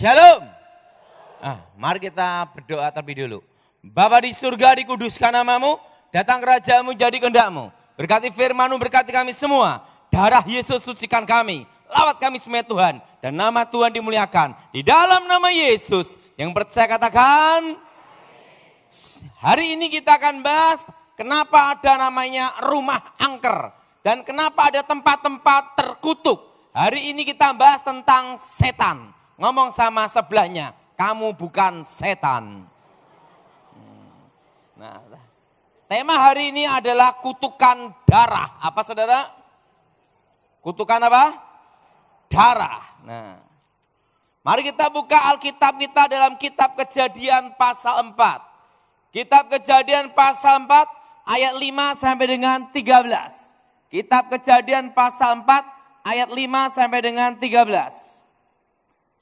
Shalom. Mari kita berdoa terlebih dulu. Bapa di surga, dikuduskan namamu, datang kerajaanmu, jadi kehendakmu. Berkati firman-Mu, berkati kami semua. Darah Yesus sucikan kami, lawat kami semua Tuhan. Dan nama Tuhan dimuliakan. Di dalam nama Yesus, yang percaya katakan. Hari ini kita akan bahas kenapa ada namanya rumah angker. Dan kenapa ada tempat-tempat terkutuk. Hari ini kita bahas tentang setan. Ngomong sama sebelahnya, kamu bukan setan. Nah, tema hari ini adalah kutukan darah. Apa saudara? Kutukan apa? Darah. Nah, mari kita buka Alkitab kita dalam kitab Kejadian pasal 4. Kitab Kejadian pasal 4 ayat 5 sampai dengan 13. Kitab Kejadian pasal 4 ayat 5 sampai dengan 13.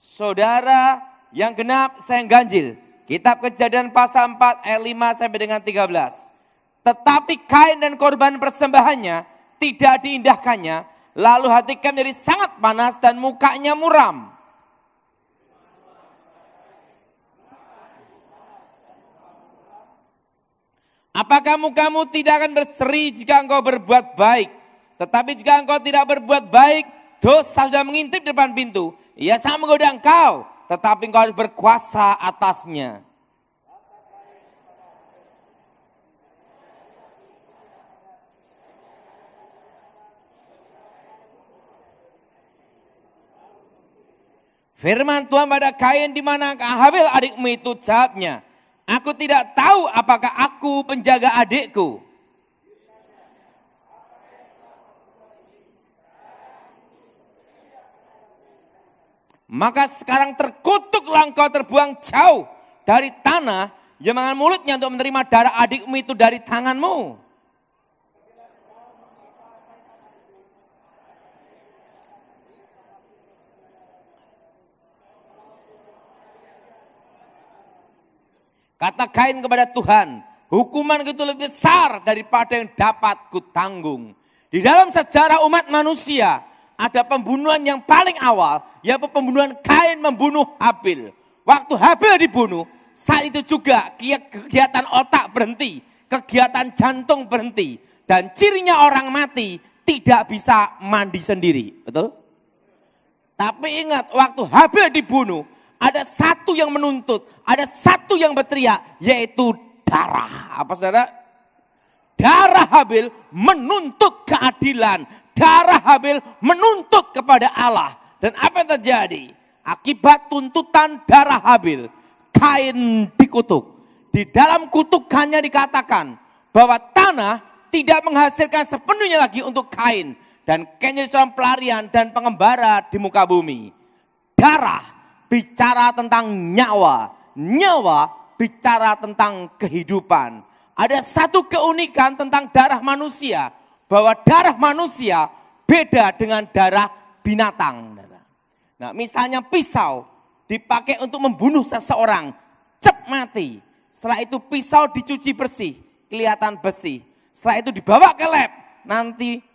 Saudara yang genap saya ganjil. Kitab Kejadian pasal 4 ayat 5 sampai dengan 13. Tetapi Kain dan korban persembahannya tidak diindahkannya. Lalu hati Kain menjadi sangat panas dan mukanya muram. Apakah mukamu tidak akan berseri jika engkau berbuat baik? Tetapi jika engkau tidak berbuat baik, dosa sudah mengintip di depan pintu. Ia sangat menggoda engkau, tetapi engkau harus berkuasa atasnya. Firman Tuhan pada Kain, di mana Habel adikmu itu? Jawabnya, aku tidak tahu apakah aku penjaga adikku. Maka sekarang terkutuklah engkau, terbuang jauh dari tanah yang mengan mulutnya untuk menerima darah adikmu itu dari tanganmu. Kata Kain kepada Tuhan, hukuman itu lebih besar daripada yang dapat kutanggung. Di dalam sejarah umat manusia, ada pembunuhan yang paling awal, yaitu pembunuhan Kain membunuh Habel. Waktu Habel dibunuh, saat itu juga kegiatan otak berhenti, kegiatan jantung berhenti. Dan cirinya orang mati tidak bisa mandi sendiri, betul? Tapi ingat, waktu Habel dibunuh, ada satu yang menuntut, ada satu yang berteriak, yaitu darah. Apa saudara? Darah Habel menuntut keadilan. Darah Habel menuntut kepada Allah. Dan apa yang terjadi? Akibat tuntutan darah Habel, Kain dikutuk. Di dalam kutukannya dikatakan bahwa tanah tidak menghasilkan sepenuhnya lagi untuk Kain. Dan Kain jadi seorang pelarian dan pengembara di muka bumi. Darah bicara tentang nyawa. Nyawa bicara tentang kehidupan. Ada satu keunikan tentang darah manusia. Bahwa darah manusia beda dengan darah binatang. Nah, misalnya pisau dipakai untuk membunuh seseorang, cep mati. Setelah itu pisau dicuci bersih, kelihatan bersih. Setelah itu dibawa ke lab, nanti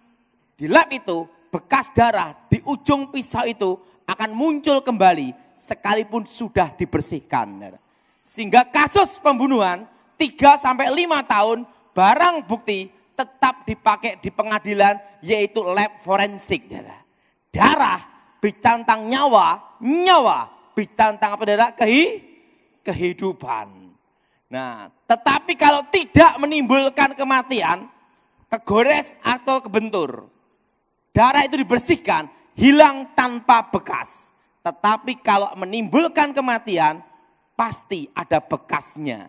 di lab itu bekas darah di ujung pisau itu akan muncul kembali sekalipun sudah dibersihkan. Sehingga kasus pembunuhan 3-5 tahun barang bukti tetap dipakai di pengadilan, yaitu lab forensik. Darah bicara tentang nyawa, nyawa bicara tentang apa darah? Kehidupan. Nah, tetapi kalau tidak menimbulkan kematian, kegores atau kebentur, darah itu dibersihkan, hilang tanpa bekas. Tetapi kalau menimbulkan kematian, pasti ada bekasnya.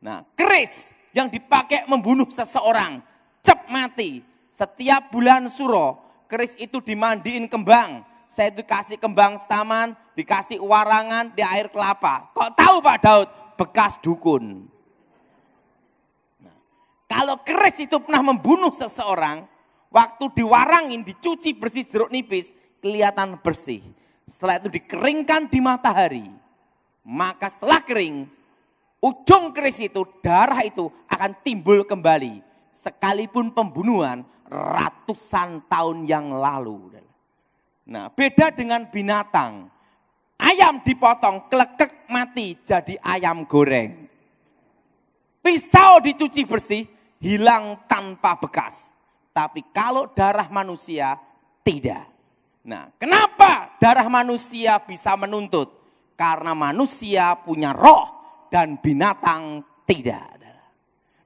Nah, keris yang dipakai membunuh seseorang, cep mati. Setiap bulan suro, keris itu dimandiin kembang. Saya itu kasih kembang setaman, dikasih warangan di air kelapa. Kok tahu Pak Daud? Bekas dukun. Nah, kalau keris itu pernah membunuh seseorang, waktu diwarangin, dicuci bersih jeruk nipis, kelihatan bersih. Setelah itu dikeringkan di matahari. Maka setelah kering, ujung keris itu, darah itu akan timbul kembali. Sekalipun pembunuhan ratusan tahun yang lalu. Nah, beda dengan binatang. ayam dipotong, klekek mati jadi ayam goreng. Pisau dicuci bersih, hilang tanpa bekas. Tapi kalau darah manusia, tidak. Nah, kenapa darah manusia bisa menuntut? Karena manusia punya roh dan binatang tidak.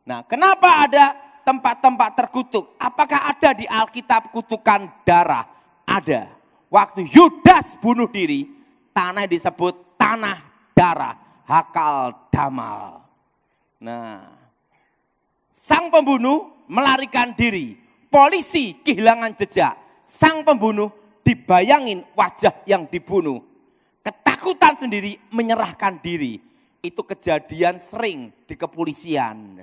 Nah, kenapa ada tempat-tempat terkutuk? Apakah ada di Alkitab kutukan darah? Ada. Waktu Yudas bunuh diri, tanah disebut tanah darah, Hakal Damal. Nah, sang pembunuh melarikan diri, polisi kehilangan jejak, sang pembunuh dibayangin wajah yang dibunuh, ketakutan sendiri menyerahkan diri. Itu kejadian sering di kepolisian.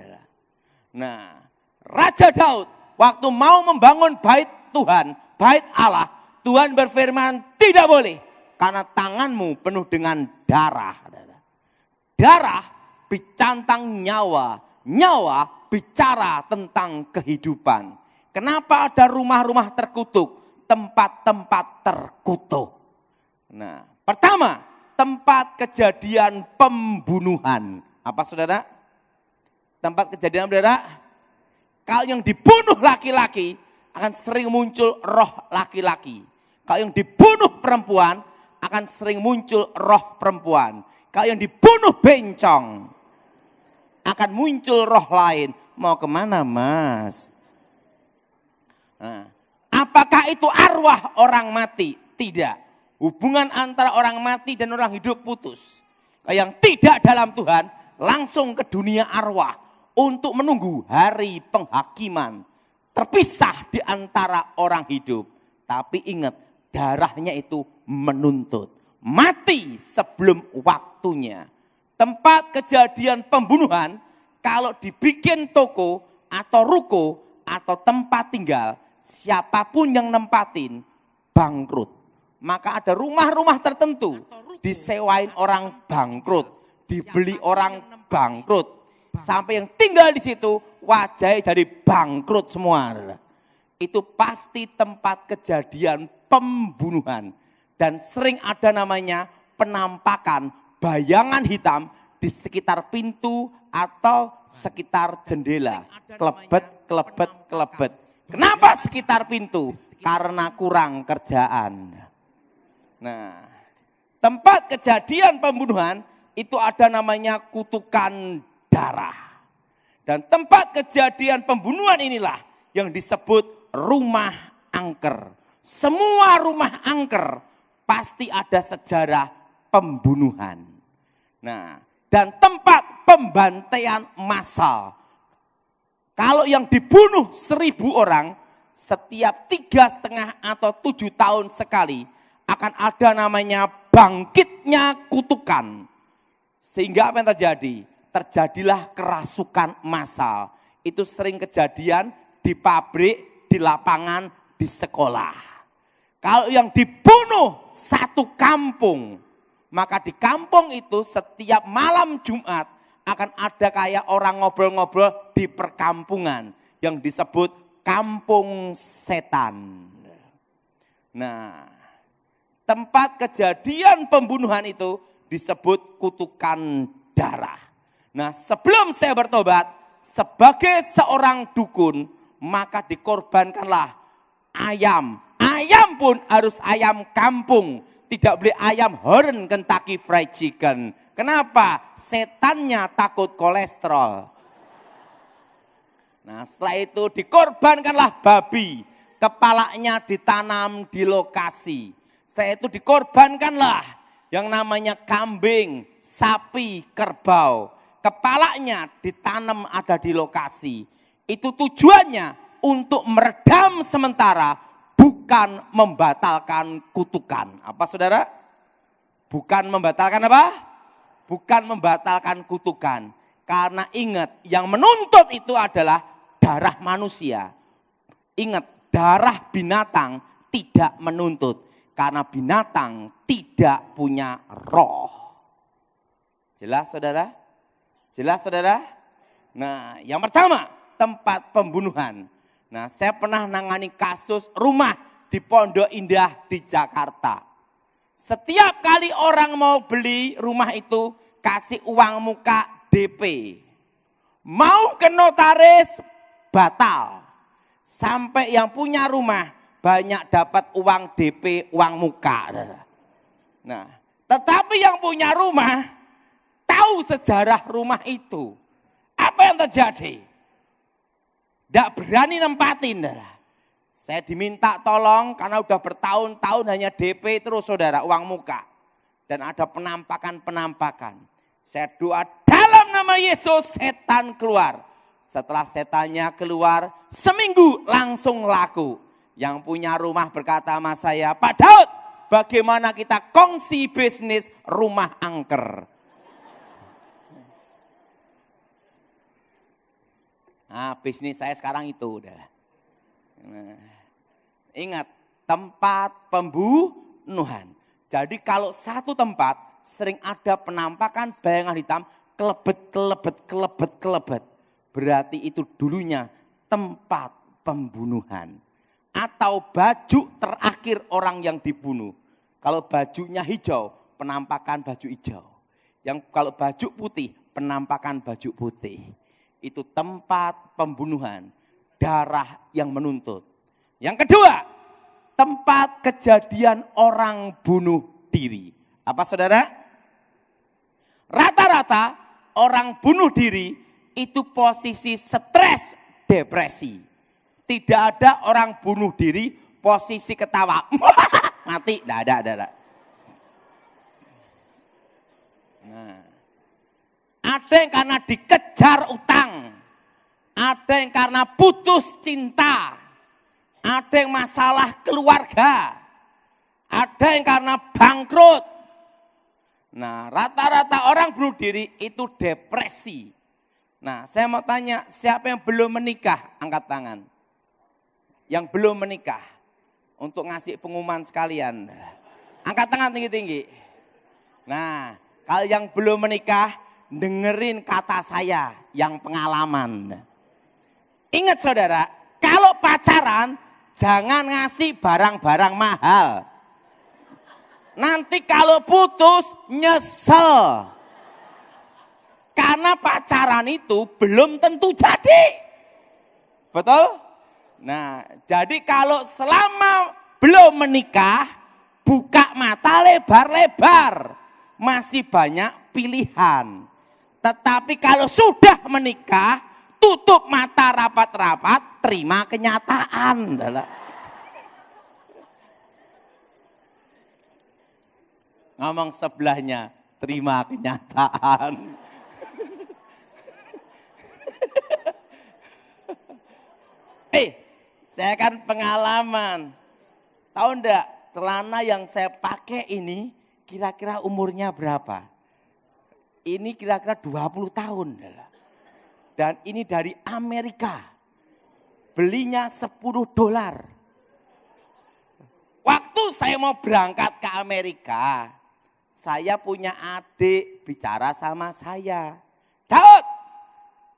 Nah, Raja Daud waktu mau membangun bait Tuhan, bait Allah, Tuhan berfirman tidak boleh karena tanganmu penuh dengan darah. Darah bicantang nyawa, nyawa bicara tentang kehidupan. Kenapa ada rumah-rumah terkutuk, tempat-tempat terkutuk? Nah, pertama, tempat kejadian pembunuhan. Apa saudara? Tempat kejadian saudara? Kalau yang dibunuh laki-laki akan sering muncul roh laki-laki. Kalau yang dibunuh perempuan akan sering muncul roh perempuan. Kalau yang dibunuh bencong akan muncul roh lain. Mau kemana mas? Nah, apakah itu arwah orang mati? Tidak. Hubungan antara orang mati dan orang hidup putus. Yang tidak dalam Tuhan langsung ke dunia arwah untuk menunggu hari penghakiman. Terpisah di antara orang hidup. Tapi ingat, darahnya itu menuntut. Mati sebelum waktunya. Tempat kejadian pembunuhan, kalau dibikin toko atau ruko atau tempat tinggal, siapapun yang nempatin bangkrut. Maka ada rumah-rumah tertentu disewain orang bangkrut, dibeli orang bangkrut. Sampai yang tinggal di situ wajahnya jadi bangkrut semua. Itu pasti tempat kejadian pembunuhan. Dan sering ada namanya penampakan bayangan hitam di sekitar pintu atau sekitar jendela. Kelebet, kelebet, kelebet. Kenapa sekitar pintu? Karena kurang kerjaan. Nah, tempat kejadian pembunuhan itu ada namanya kutukan darah. Dan tempat kejadian pembunuhan inilah yang disebut rumah angker. Semua rumah angker pasti ada sejarah pembunuhan. Nah, dan tempat pembantaian massal. Kalau yang dibunuh 1.000 orang, setiap 3,5 atau 7 tahun sekali akan ada namanya bangkitnya kutukan. Sehingga apa yang terjadi? Terjadilah kerasukan massal. Itu sering kejadian di pabrik, di lapangan, di sekolah. Kalau yang dibunuh satu kampung, maka di kampung itu setiap malam Jumat akan ada kayak orang ngobrol-ngobrol di perkampungan yang disebut kampung setan. Nah, tempat kejadian pembunuhan itu disebut kutukan darah. Nah, sebelum saya bertobat sebagai seorang dukun, maka dikorbankanlah ayam. Ayam pun harus ayam kampung. Tidak boleh ayam Horn Kentucky Fried Chicken. Kenapa? Setannya takut kolesterol. Nah, setelah itu dikorbankanlah babi. Kepalanya ditanam di lokasi. Setelah itu dikorbankanlah yang namanya kambing, sapi, kerbau. Kepalanya ditanam ada di lokasi. Itu tujuannya untuk meredam sementara, bukan membatalkan kutukan. Apa saudara? Bukan membatalkan apa? Bukan membatalkan kutukan. Karena ingat, yang menuntut itu adalah darah manusia. Ingat, darah binatang tidak menuntut. Karena binatang tidak punya roh. Jelas saudara? Jelas saudara? Nah, yang pertama, tempat pembunuhan. Nah, saya pernah nangani kasus rumah di Pondok Indah di Jakarta. Setiap kali orang mau beli rumah itu, kasih uang muka DP. Mau ke notaris, batal. Sampai yang punya rumah banyak dapat uang DP, uang muka. Nah, tetapi yang punya rumah tahu sejarah rumah itu. Apa yang terjadi? Tidak berani nempatin. Saya diminta tolong karena udah bertahun-tahun hanya DP terus saudara, uang muka. Dan ada penampakan-penampakan. Saya doa dalam nama Yesus setan keluar. Setelah setannya keluar, seminggu langsung laku. Yang punya rumah berkata sama saya, Pak Daud, bagaimana kita kongsi bisnis rumah angker? Nah, bisnis saya sekarang itu udah. Nah, ingat, tempat pembunuhan. Jadi kalau satu tempat sering ada penampakan bayangan hitam, kelebet. Berarti itu dulunya tempat pembunuhan. Atau baju terakhir orang yang dibunuh. Kalau bajunya hijau, penampakan baju hijau. Yang kalau baju putih, penampakan baju putih. Itu tempat pembunuhan. Darah yang menuntut. Yang kedua, tempat kejadian orang bunuh diri. Apa saudara? Rata-rata orang bunuh diri itu posisi stres, depresi. Tidak ada orang bunuh diri posisi ketawa. Mati, tidak ada. Nah, ada yang karena dikejar utang. Ada yang karena putus cinta. Ada yang masalah keluarga. Ada yang karena bangkrut. Nah, rata-rata orang bunuh diri itu depresi. Nah, saya mau tanya, siapa yang belum menikah? Angkat tangan. Yang belum menikah. Untuk ngasih pengumuman sekalian. Angkat tangan tinggi-tinggi. Nah, kalau yang belum menikah, dengerin kata saya yang pengalaman. Ingat saudara, kalau pacaran jangan ngasih barang-barang mahal. Nanti kalau putus nyesel. Karena pacaran itu belum tentu jadi. Betul? Nah, jadi kalau selama belum menikah, buka mata lebar-lebar. Masih banyak pilihan. Tetapi kalau sudah menikah, tutup mata rapat-rapat, terima kenyataan. Ngomong sebelahnya, terima kenyataan. Saya kan pengalaman. Tahu enggak, celana yang saya pakai ini kira-kira umurnya berapa? Ini kira-kira 20 tahun. Dan ini dari Amerika. Belinya $10. Waktu saya mau berangkat ke Amerika, saya punya adik bicara sama saya. Daud,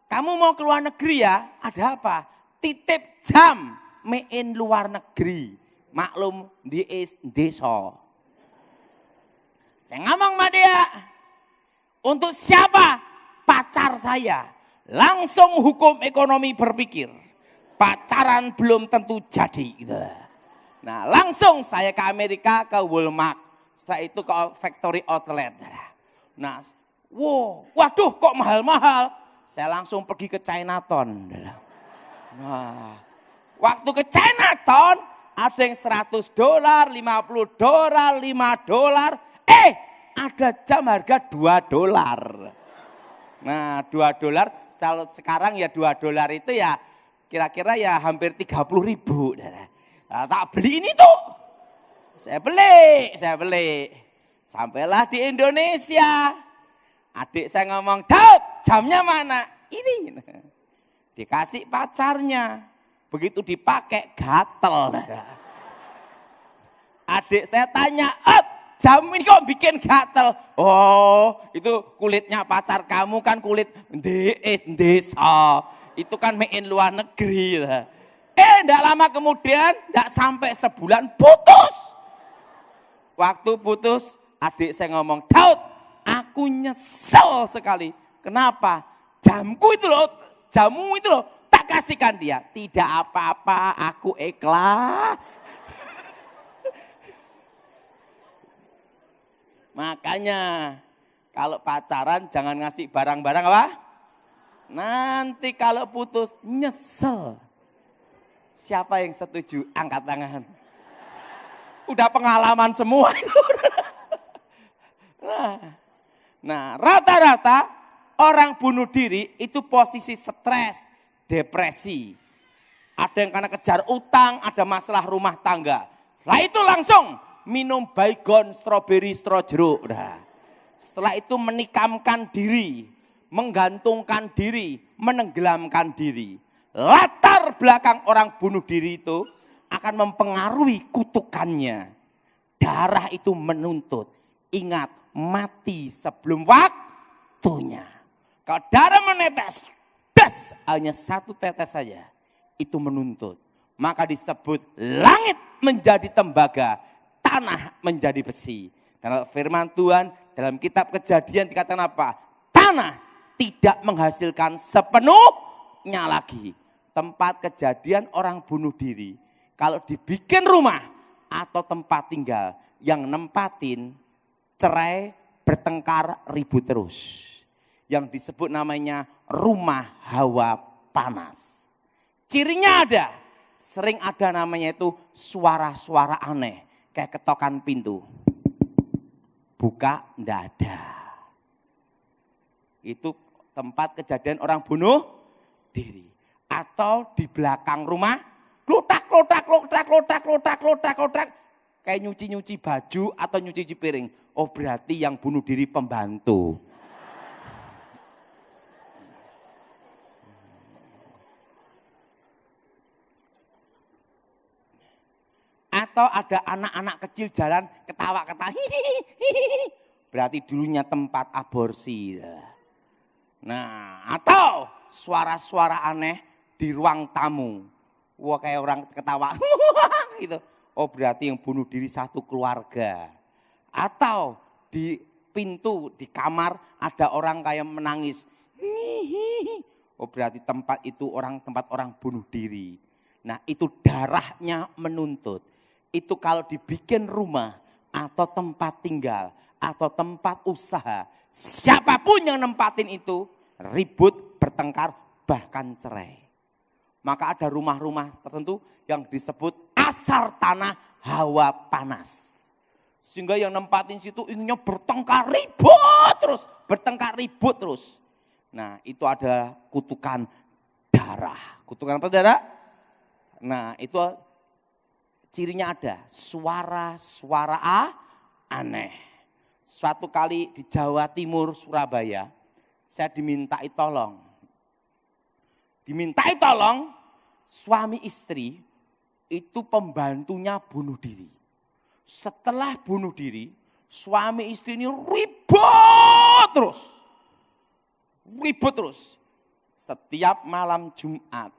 kamu mau ke luar negeri ya? Ada apa? Titip jam main luar negeri. Maklum di desa. Saya ngomong sama dia. Untuk siapa? Pacar saya. Langsung hukum ekonomi berpikir. Pacaran belum tentu jadi. Gitu. Nah, langsung saya ke Amerika, ke Walmart. Setelah itu ke factory outlet. Nah, waduh kok mahal-mahal. Saya langsung pergi ke Chinatown. Nah, waktu ke Chinatown ada yang $100, $50, $5. Ada jam harga $2. Nah, $2 kalau sekarang ya $2 itu ya kira-kira ya hampir 30.000. Nah, tak beli ini tuh. Saya beli. Sampailah di Indonesia. Adik saya ngomong, Daud, jamnya mana? Ini. Dikasih pacarnya. Begitu dipakai gatel. Adik saya tanya, jam ini kok bikin gatel? Oh, itu kulitnya pacar kamu kan kulit desa. Itu kan main luar negeri. Enggak lama kemudian, enggak sampai sebulan putus. Waktu putus, adik saya ngomong, Daud, aku nyesel sekali. Kenapa? Jamu itu loh, tak kasihkan dia. Tidak apa-apa, aku ikhlas. Makanya kalau pacaran jangan ngasih barang-barang apa? Nanti kalau putus nyesel. Siapa yang setuju? Angkat tangan. Udah pengalaman semua itu. Nah, rata-rata orang bunuh diri itu posisi stres, depresi. Ada yang karena kejar utang, ada masalah rumah tangga. Setelah itu langsung minum baygon, stroberi, jeruk. Nah, setelah itu menikamkan diri, menggantungkan diri, menenggelamkan diri. Latar belakang orang bunuh diri itu akan mempengaruhi kutukannya. Darah itu menuntut. Ingat, mati sebelum waktunya. Kalau darah menetes, hanya satu tetes saja, itu menuntut. Maka disebut langit menjadi tembaga, tanah menjadi besi. Dalam firman Tuhan, dalam kitab Kejadian dikatakan apa? Tanah tidak menghasilkan sepenuhnya lagi. Tempat kejadian orang bunuh diri, kalau dibikin rumah atau tempat tinggal, yang nempatin cerai, bertengkar, ribut terus. Yang disebut namanya rumah hawa panas. Cirinya ada, sering ada namanya itu suara-suara aneh, kayak ketokan pintu. Buka, enggak ada. Itu tempat kejadian orang bunuh diri. Atau di belakang rumah, klotak, kayak nyuci-nyuci baju atau nyuci piring. Oh berarti yang bunuh diri pembantu. Atau ada anak-anak kecil jalan ketawa-ketawa. Berarti dulunya tempat aborsi. Nah, atau suara-suara aneh di ruang tamu. Wah kayak orang ketawa gitu. Oh berarti yang bunuh diri satu keluarga. Atau di pintu, di kamar ada orang kayak menangis. Oh berarti tempat orang bunuh diri. Nah itu darahnya menuntut. Itu kalau dibikin rumah atau tempat tinggal atau tempat usaha. Siapapun yang nempatin itu ribut, bertengkar, bahkan cerai. Maka ada rumah-rumah tertentu yang disebut asar tanah hawa panas. Sehingga yang nempatin situ inginnya bertengkar ribut terus. Nah itu ada kutukan darah. Kutukan apa darah? Nah itu cirinya ada suara-suara aneh. Suatu kali di Jawa Timur, Surabaya, saya dimintai tolong. Suami istri itu pembantunya bunuh diri. Setelah bunuh diri, suami istri ini ribut terus. Setiap malam Jumat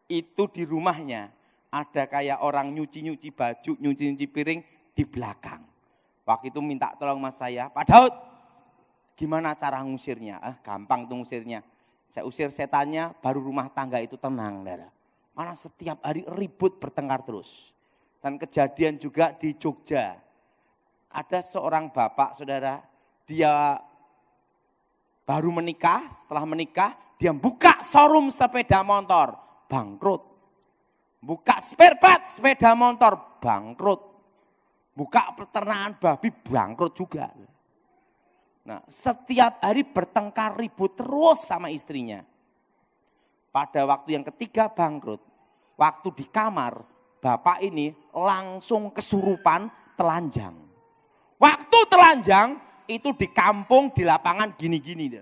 itu di rumahnya ada kayak orang nyuci-nyuci baju, nyuci-nyuci piring di belakang. Waktu itu minta tolong mas saya, Pak Daud, gimana cara ngusirnya? Gampang tuh ngusirnya. Saya usir setannya, baru rumah tangga itu tenang. Karena setiap hari ribut bertengkar terus. Dan kejadian juga di Jogja. Ada seorang bapak, saudara, dia baru menikah, setelah menikah, dia buka showroom sepeda motor, bangkrut. Buka spare part sepeda motor, bangkrut. Buka peternakan babi, bangkrut juga. Nah, setiap hari bertengkar ribut terus sama istrinya. Pada waktu yang ketiga bangkrut, waktu di kamar, bapak ini langsung kesurupan telanjang. Waktu telanjang itu di kampung, di lapangan gini-gini.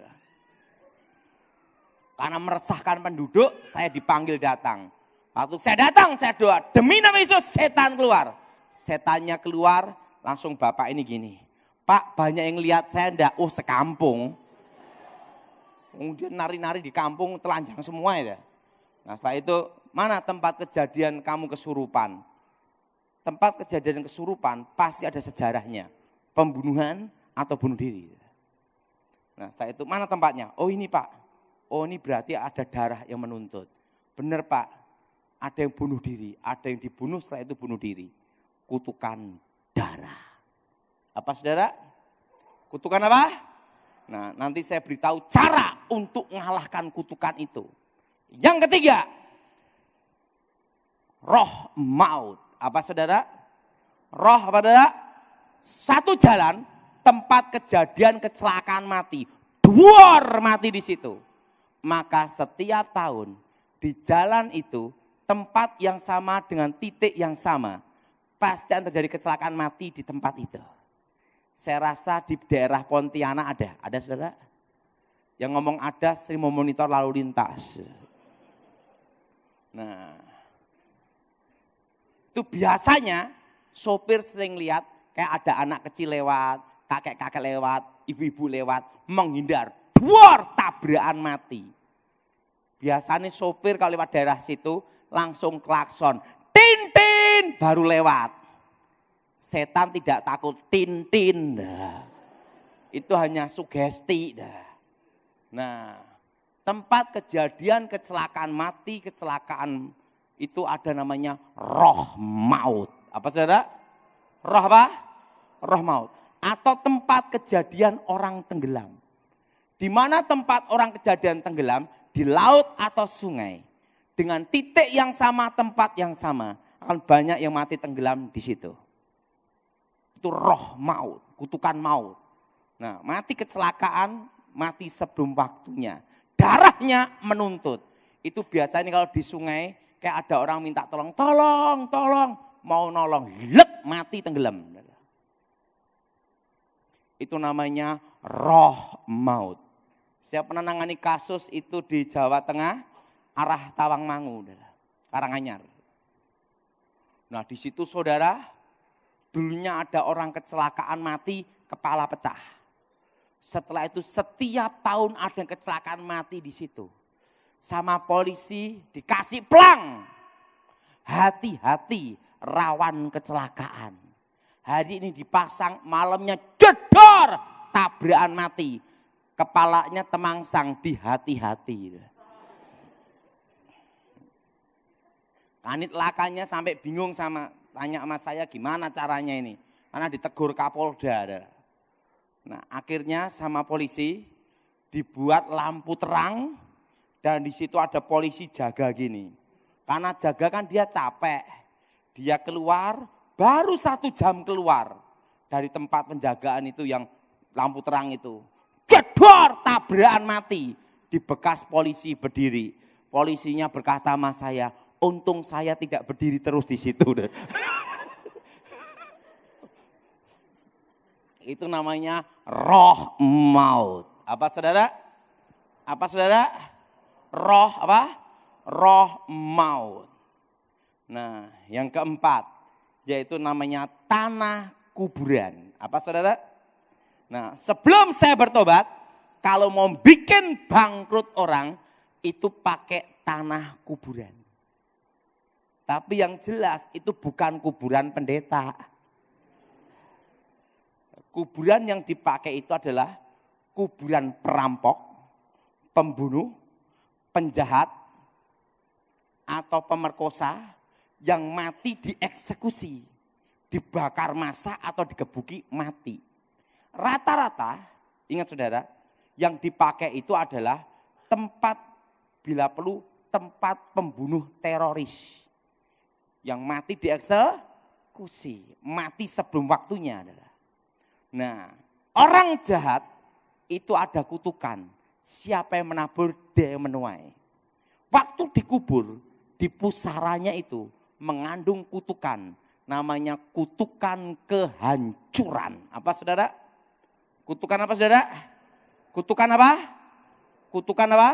Karena meresahkan penduduk, saya dipanggil datang. Waktu saya datang, saya doa, demi nama Yesus setan keluar. Setannya keluar, langsung bapak ini gini. Pak, banyak yang lihat saya enggak? Oh, sekampung. Kemudian nari-nari di kampung telanjang semua ya. Nah setelah itu, mana tempat kejadian kamu kesurupan? tempat kejadian kesurupan pasti ada sejarahnya. Pembunuhan atau bunuh diri. Nah setelah itu mana tempatnya? Oh ini Pak, oh ini berarti ada darah yang menuntut. Benar Pak, ada yang bunuh diri, ada yang dibunuh setelah itu bunuh diri. Kutukan darah. Apa saudara? Kutukan apa? Nah nanti saya beritahu cara untuk mengalahkan kutukan itu. Yang ketiga, roh maut. Apa saudara? Roh apa saudara? Satu jalan tempat kejadian kecelakaan mati. Duar mati di situ. Maka setiap tahun di jalan itu tempat yang sama dengan titik yang sama. Pasti akan terjadi kecelakaan mati di tempat itu. Saya rasa di daerah Pontianak ada saudara? Yang ngomong ada sering memonitor lalu lintas. Nah, itu biasanya sopir sering lihat kayak ada anak kecil lewat, kakek-kakek lewat, ibu-ibu lewat, menghindar, duar tabrakan mati. Biasanya sopir kalau lewat daerah situ langsung klakson, tin tin baru lewat. Setan tidak takut tin-tin. Itu hanya sugesti. Nah, tempat kejadian kecelakaan mati, kecelakaan itu ada namanya roh maut. Apa saudara? Roh apa? Roh maut. Atau tempat kejadian orang tenggelam. Di mana tempat orang kejadian tenggelam? Di laut atau sungai. Dengan titik yang sama, tempat yang sama. Akan banyak yang mati tenggelam di situ. Itu roh maut, kutukan maut. Nah, mati kecelakaan, mati sebelum waktunya. Darahnya menuntut. Itu biasanya kalau di sungai kayak ada orang minta tolong, tolong, mau nolong, lep mati tenggelam. Itu namanya roh maut. Saya pernah nangani kasus itu di Jawa Tengah, arah Tawangmangu, Karanganyar. Nah, di situ saudara, dulunya ada orang kecelakaan mati, kepala pecah. Setelah itu setiap tahun ada kecelakaan mati di situ. Sama polisi dikasih pelang. Hati-hati rawan kecelakaan. Hari ini dipasang, malamnya jedor tabrakan mati. Kepalanya temangsang di hati-hati. Kanit lakanya sampai bingung tanya sama saya gimana caranya ini. Karena ditegur Kapolda. Nah akhirnya sama polisi dibuat lampu terang. Dan di situ ada polisi jaga gini. Karena jaga kan dia capek. Dia keluar, baru 1 jam keluar. Dari tempat penjagaan itu yang lampu terang itu. Jedor tabrakan mati. Di bekas polisi berdiri. Polisinya berkata sama saya, untung saya tidak berdiri terus di situ. Itu namanya roh maut. Apa saudara? Apa saudara? Roh apa? Roh maut. Nah yang keempat, yaitu namanya tanah kuburan. Apa saudara? Nah sebelum saya bertobat, kalau mau bikin bangkrut orang, itu pakai tanah kuburan. Tapi yang jelas itu bukan kuburan pendeta. Kuburan yang dipakai itu adalah kuburan perampok, pembunuh, penjahat, atau pemerkosa yang mati dieksekusi, dibakar massa atau digebuki mati. Rata-rata, ingat saudara, yang dipakai itu adalah tempat, bila perlu, tempat pembunuh teroris. Yang mati dieksekusi, mati sebelum waktunya. Nah, orang jahat itu ada kutukan. Siapa yang menabur, dia yang menuai. Waktu dikubur, di pusaranya itu mengandung kutukan. Namanya kutukan kehancuran. Apa saudara? Kutukan apa saudara? Kutukan apa? Kutukan apa?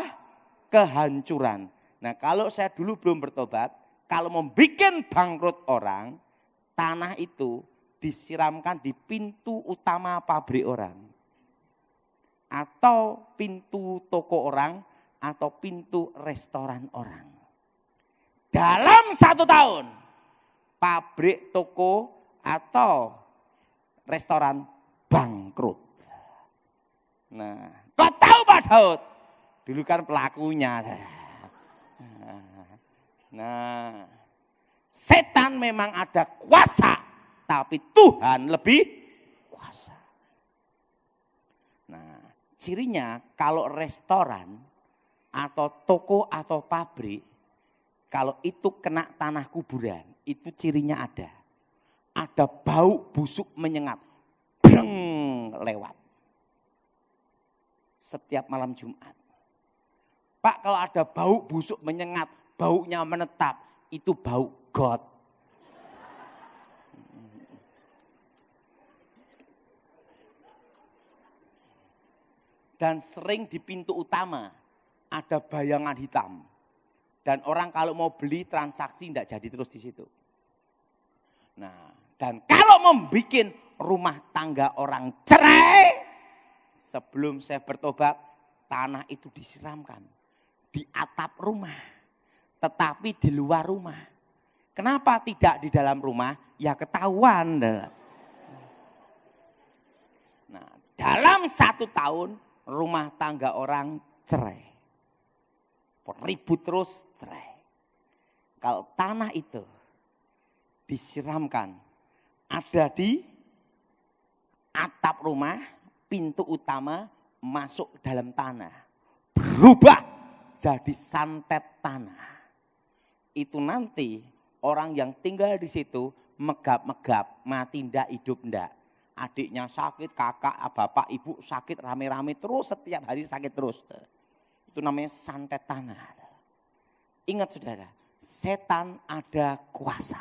Kehancuran. Nah kalau saya dulu belum bertobat, kalau membuat bangkrut orang, tanah itu disiramkan di pintu utama pabrik orang. Atau pintu toko orang, atau pintu restoran orang. Dalam 1 tahun, pabrik, toko, atau restoran bangkrut. Nah, kau tahu Pak Daud? Dulu kan pelakunya. Nah, setan memang ada kuasa, tapi Tuhan lebih kuasa. Nah, cirinya kalau restoran atau toko atau pabrik, kalau itu kena tanah kuburan, itu cirinya ada. Ada bau busuk menyengat, breng, lewat. Setiap malam Jumat. Pak, kalau ada bau busuk menyengat, baunya menetap, itu bau God. Dan sering di pintu utama ada bayangan hitam. Dan orang kalau mau beli transaksi tidak jadi terus di situ. Nah, dan kalau membuat rumah tangga orang cerai, sebelum saya bertobat, tanah itu disiramkan di atap rumah, tetapi di luar rumah. Kenapa tidak di dalam rumah? Ya ketahuan. Nah, dalam 1 tahun rumah tangga orang cerai. Ribut terus cerai. Kalau tanah itu disiramkan, ada di atap rumah, pintu utama masuk dalam tanah. Berubah jadi santet tanah. Itu nanti orang yang tinggal di situ megap-megap, mati ndak, hidup ndak. Adiknya sakit, kakak, bapak, ibu sakit rame-rame terus, setiap hari sakit terus. Itu namanya santet tanah. Ingat saudara, setan ada kuasa.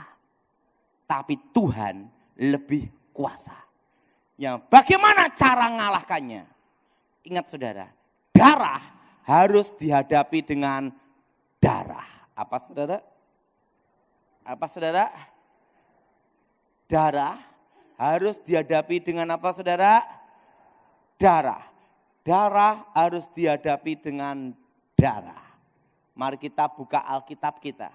Tapi Tuhan lebih kuasa. Ya, bagaimana cara mengalahkannya? Ingat saudara, darah harus dihadapi dengan darah. Apa saudara? Apa saudara? Darah harus dihadapi dengan apa saudara? Darah. Darah harus dihadapi dengan darah. Mari kita buka Alkitab kita.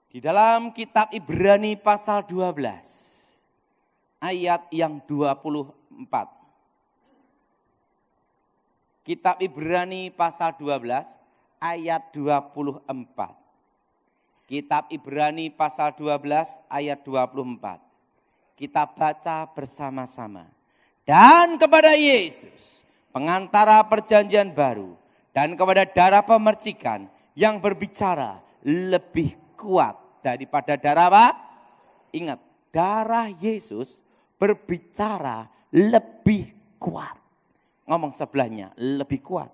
Di dalam kitab Ibrani pasal 12, ayat yang 24. Kitab Ibrani pasal 12, ayat 24. Kitab Ibrani pasal 12, ayat 24. Kita baca bersama-sama. Dan kepada Yesus, pengantara perjanjian baru, dan kepada darah pemercikan yang berbicara lebih kuat daripada darah apa? Ingat, darah Yesus berbicara lebih kuat. Ngomong sebelahnya, lebih kuat.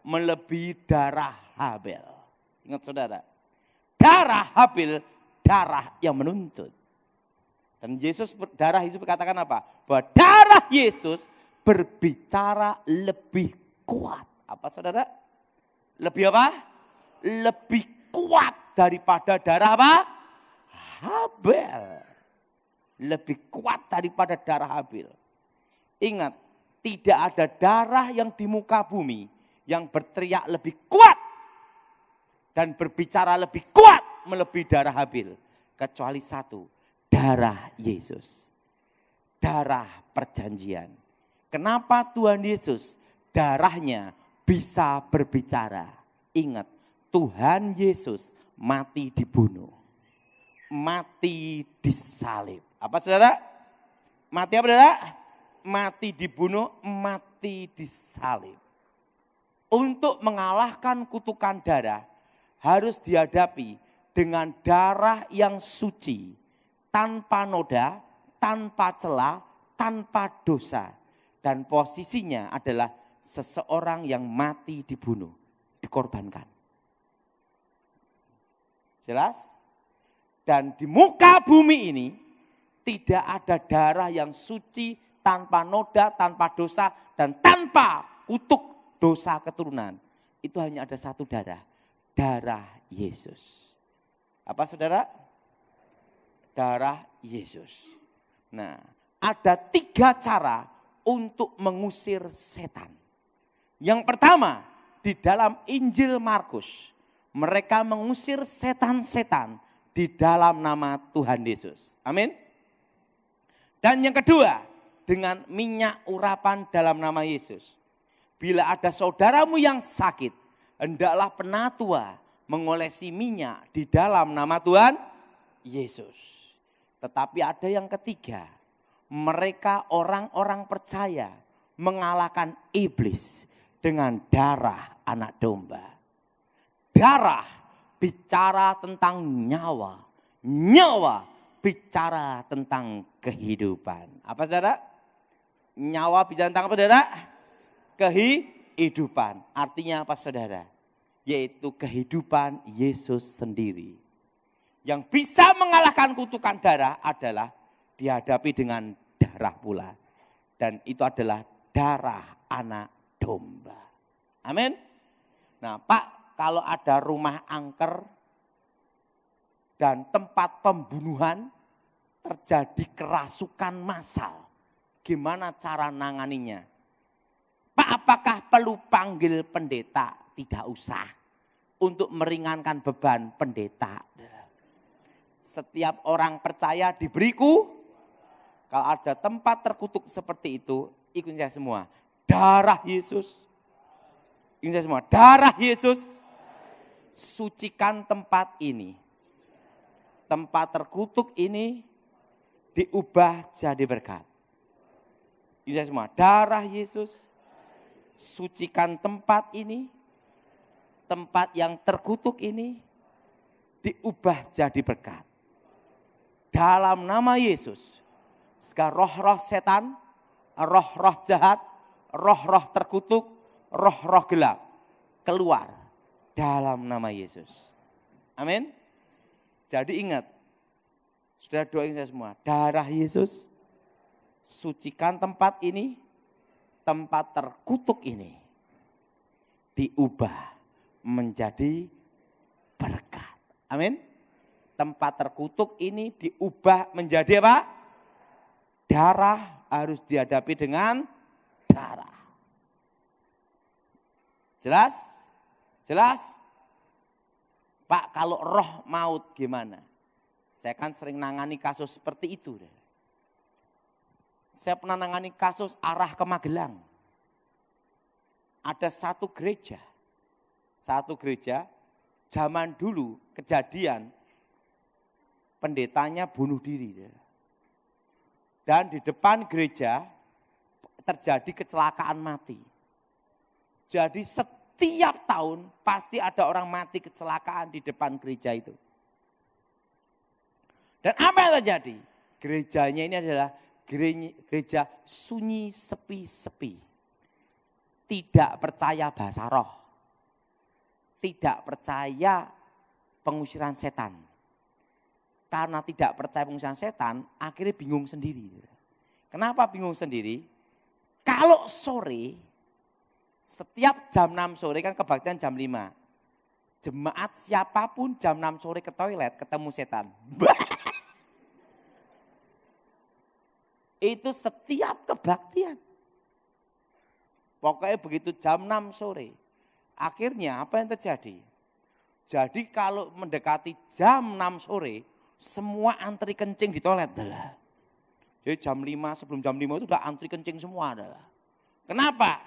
Melebihi darah Habel. Ingat saudara, darah Habel, darah yang menuntut. Dan darah Yesus berkatakan apa? Bahwa darah Yesus berbicara lebih kuat. Apa saudara? Lebih apa? Lebih kuat daripada darah apa? Habel. Lebih kuat daripada darah Habel. Ingat, tidak ada darah yang di muka bumi yang berteriak lebih kuat dan berbicara lebih kuat melebihi darah Habel. Kecuali satu. Darah Yesus, darah perjanjian. Kenapa Tuhan Yesus darahnya bisa berbicara? Ingat, Tuhan Yesus mati dibunuh, mati disalib. Apa saudara? Mati apa saudara? Mati dibunuh, mati disalib. Untuk mengalahkan kutukan darah harus dihadapi dengan darah yang suci. Tanpa noda, tanpa celah, tanpa dosa. Dan posisinya adalah seseorang yang mati dibunuh, dikorbankan. Jelas? Dan di muka bumi ini tidak ada darah yang suci, tanpa noda, tanpa dosa, dan tanpa kutuk dosa keturunan. Itu hanya ada satu darah, darah Yesus. Apa saudara? Darah Yesus. Nah, ada 3 cara untuk mengusir setan. Yang pertama, di dalam Injil Markus Mereka mengusir setan-setan di dalam nama Tuhan Yesus. Amin. Dan yang kedua, dengan minyak urapan dalam nama Yesus. Bila ada saudaramu yang sakit, hendaklah penatua mengolesi minyak di dalam nama Tuhan Yesus. Tetapi ada yang ketiga, mereka orang-orang percaya mengalahkan iblis dengan darah anak domba. Darah bicara tentang nyawa, nyawa bicara tentang kehidupan. Apa saudara? Nyawa bicara tentang apa saudara? Kehidupan. Artinya apa saudara? Yaitu kehidupan Yesus sendiri. Yang bisa mengalahkan kutukan darah adalah dihadapi dengan darah pula. Dan itu adalah darah anak domba. Amin. Nah Pak, kalau ada rumah angker dan tempat pembunuhan terjadi kerasukan massal, gimana cara nanganinya? Pak, apakah perlu panggil pendeta? Tidak usah. Untuk meringankan beban pendeta. Setiap orang percaya diberiku. Kalau ada tempat terkutuk seperti itu, ikutin saya semua. Darah Yesus. Ikutin saya semua. Darah Yesus. Sucikan tempat ini. Tempat terkutuk ini diubah jadi berkat. Ikutin saya semua. Darah Yesus. Sucikan tempat ini. Tempat yang terkutuk ini diubah jadi berkat. Dalam nama Yesus, segala roh-roh setan, roh-roh jahat, roh-roh terkutuk, roh-roh gelap keluar dalam nama Yesus. Amin. Jadi ingat, saudara doain saya semua, darah Yesus sucikan tempat ini, tempat terkutuk ini diubah menjadi berkat. Amin. Tempat terkutuk ini diubah menjadi apa? Darah, harus dihadapi dengan darah. Jelas? Jelas? Pak, kalau roh maut gimana? Saya kan sering nangani kasus seperti itu. Saya pernah nangani kasus arah ke Magelang. Ada satu gereja zaman dulu kejadian pendetanya bunuh diri. Dan di depan gereja terjadi kecelakaan mati. Jadi setiap tahun pasti ada orang mati kecelakaan di depan gereja itu. Dan apa yang terjadi? Gerejanya ini adalah gereja sunyi, sepi-sepi. Tidak percaya bahasa roh. Tidak percaya pengusiran setan. Karena tidak percaya pengusiran setan, akhirnya bingung sendiri. Kenapa bingung sendiri? Kalau sore, setiap jam 6 sore kan kebaktian jam 5. Jemaat siapapun jam 6 sore ke toilet ketemu setan. Itu setiap kebaktian. Pokoknya begitu jam 6 sore. Akhirnya apa yang terjadi? Jadi kalau mendekati jam 6 sore, semua antri kencing di toilet. Jadi jam 5, sebelum jam 5 itu udah antri kencing semua. Kenapa?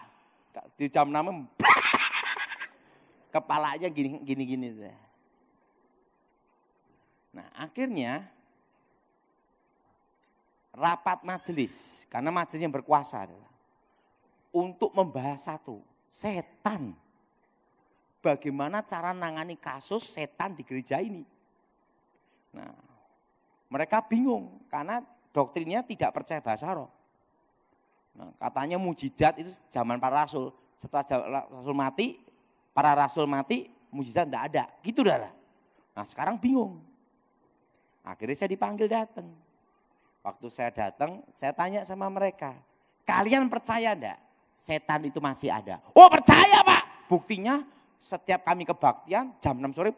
Di jam 6 kepalanya gini-gini. Nah akhirnya rapat majelis, karena majelis yang berkuasa adalah untuk membahas satu, setan. Bagaimana cara nangani kasus setan di gereja ini. Nah, mereka bingung karena doktrinnya tidak percaya bahasa roh. Nah, katanya mujizat itu zaman para rasul. Setelah rasul mati, para rasul mati, mujizat tidak ada. Gitu dah. Nah sekarang bingung. Akhirnya saya dipanggil datang. Waktu saya datang, saya tanya sama mereka. Kalian percaya enggak? Setan itu masih ada. Oh percaya Pak. Buktinya setiap kami kebaktian jam 6 sore.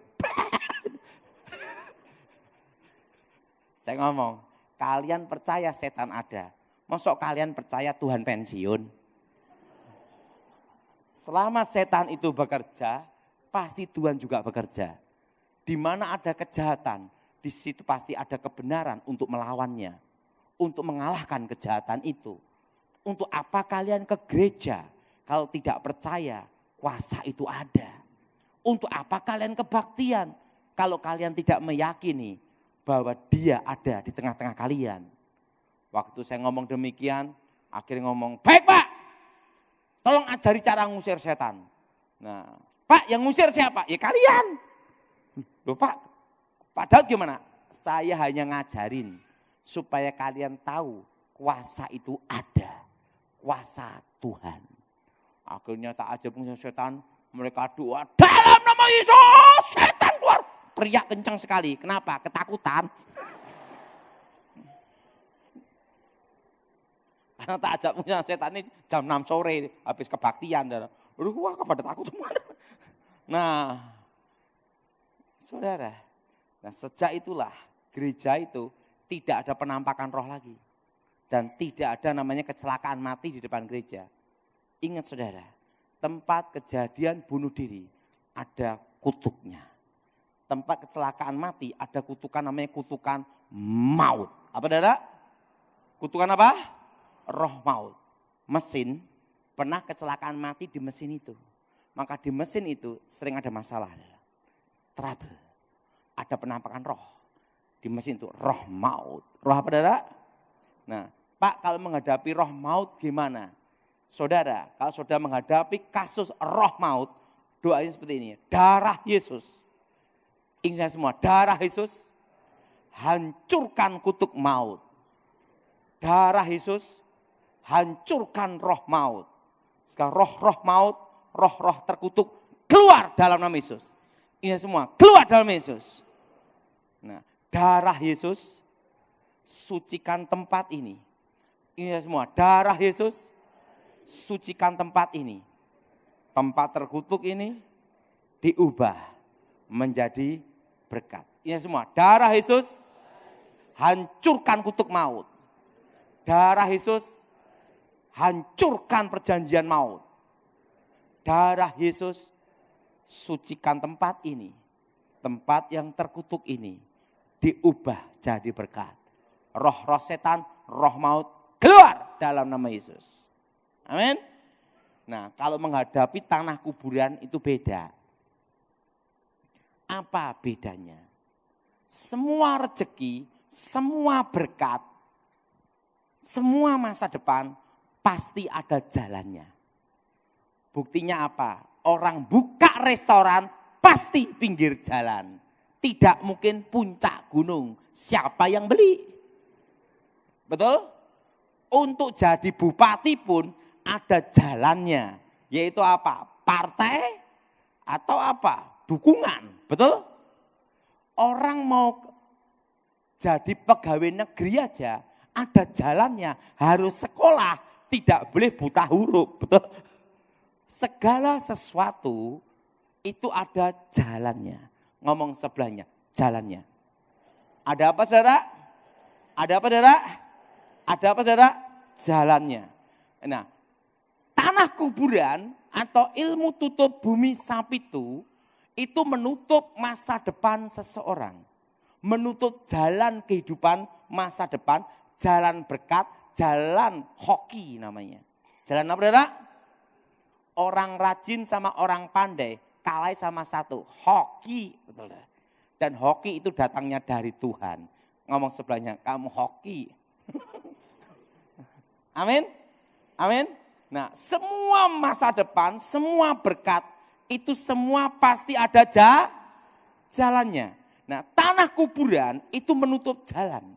Saya ngomong, kalian percaya setan ada. Masuk kalian percaya Tuhan pensiun? Selama setan itu bekerja, pasti Tuhan juga bekerja. Di mana ada kejahatan, di situ pasti ada kebenaran untuk melawannya, untuk mengalahkan kejahatan itu. Untuk apa kalian ke gereja kalau tidak percaya kuasa itu ada? Untuk apa kalian kebaktian kalau kalian tidak meyakini bahwa Dia ada di tengah-tengah kalian? Waktu saya ngomong demikian, akhirnya ngomong, baik Pak, tolong ajari cara ngusir setan. Nah, Pak yang ngusir siapa? Ya kalian. Loh Pak, Pak Daud gimana? Saya hanya ngajarin supaya kalian tahu kuasa itu ada. Kuasa Tuhan. Akhirnya tak aja pengusir setan, mereka doa dalam nama Yesus, setan keluar. Teriak kencang sekali, kenapa? Ketakutan. Karena tak ajak punya setan ini jam 6 sore habis kebaktian. Aduh, wah pada takut semua. Nah, saudara, nah sejak itulah gereja itu tidak ada penampakan roh lagi. Dan tidak ada namanya kecelakaan mati di depan gereja. Ingat saudara, tempat kejadian bunuh diri ada kutuknya. Tempat kecelakaan mati ada kutukan namanya kutukan maut. Apa saudara? Kutukan apa? Roh maut. Mesin pernah kecelakaan mati di mesin itu. Maka di mesin itu sering ada masalah. Trouble. Ada penampakan roh. Di mesin itu roh maut. Roh apa saudara? Nah, Pak kalau menghadapi roh maut gimana? Saudara, kalau saudara menghadapi kasus roh maut, doanya seperti ini. Darah Yesus. Ingat semua, darah Yesus hancurkan kutuk maut. Darah Yesus hancurkan roh maut. Sekarang roh-roh maut, roh-roh terkutuk keluar dalam nama Yesus. Ingat semua, keluar dalam Yesus. Nah, darah Yesus sucikan tempat ini. Ingat semua, darah Yesus sucikan tempat ini. Tempat terkutuk ini diubah menjadi berkat. Ingat semua, darah Yesus hancurkan kutuk maut. Darah Yesus hancurkan perjanjian maut. Darah Yesus sucikan tempat ini. Tempat yang terkutuk ini diubah jadi berkat. Roh-roh setan, roh maut keluar dalam nama Yesus. Amin. Nah, kalau menghadapi tanah kuburan itu beda. Apa bedanya? Semua rezeki, semua berkat, semua masa depan pasti ada jalannya. Buktinya apa? Orang buka restoran pasti pinggir jalan. Tidak mungkin puncak gunung. Siapa yang beli? Betul? Untuk jadi bupati pun ada jalannya. Yaitu apa? Partai atau apa? Dukungan. Betul? Orang mau jadi pegawai negeri aja ada jalannya. Harus sekolah. Tidak boleh buta huruf. Betul? Segala sesuatu itu ada jalannya. Ngomong sebelahnya, jalannya. Ada apa saudara? Ada apa saudara? Ada apa saudara? Jalannya. Nah, tanah kuburan atau ilmu tutup bumi sapitu itu menutup masa depan seseorang. Menutup jalan kehidupan masa depan, jalan berkat, jalan hoki namanya. Jalan apa saudara? Orang rajin sama orang pandai kalah sama satu, hoki. Betul. Dan hoki itu datangnya dari Tuhan. Ngomong sebelahnya, kamu hoki. Amin. Amin. Nah, semua masa depan, semua berkat, itu semua pasti ada jalannya. Nah, tanah kuburan itu menutup jalan.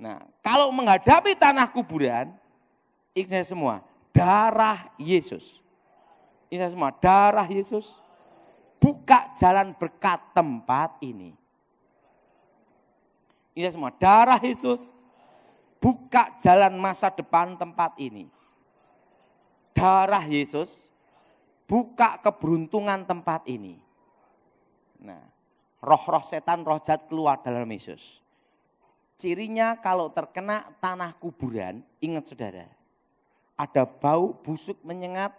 Nah, kalau menghadapi tanah kuburan, ingat semua, darah Yesus. Ingat semua, darah Yesus buka jalan berkat tempat ini. Ingat semua, darah Yesus buka jalan masa depan tempat ini. Darah Yesus buka keberuntungan tempat ini. Nah, roh-roh setan, roh jahat keluar dalam Yesus. Cirinya kalau terkena tanah kuburan, ingat saudara, ada bau busuk menyengat,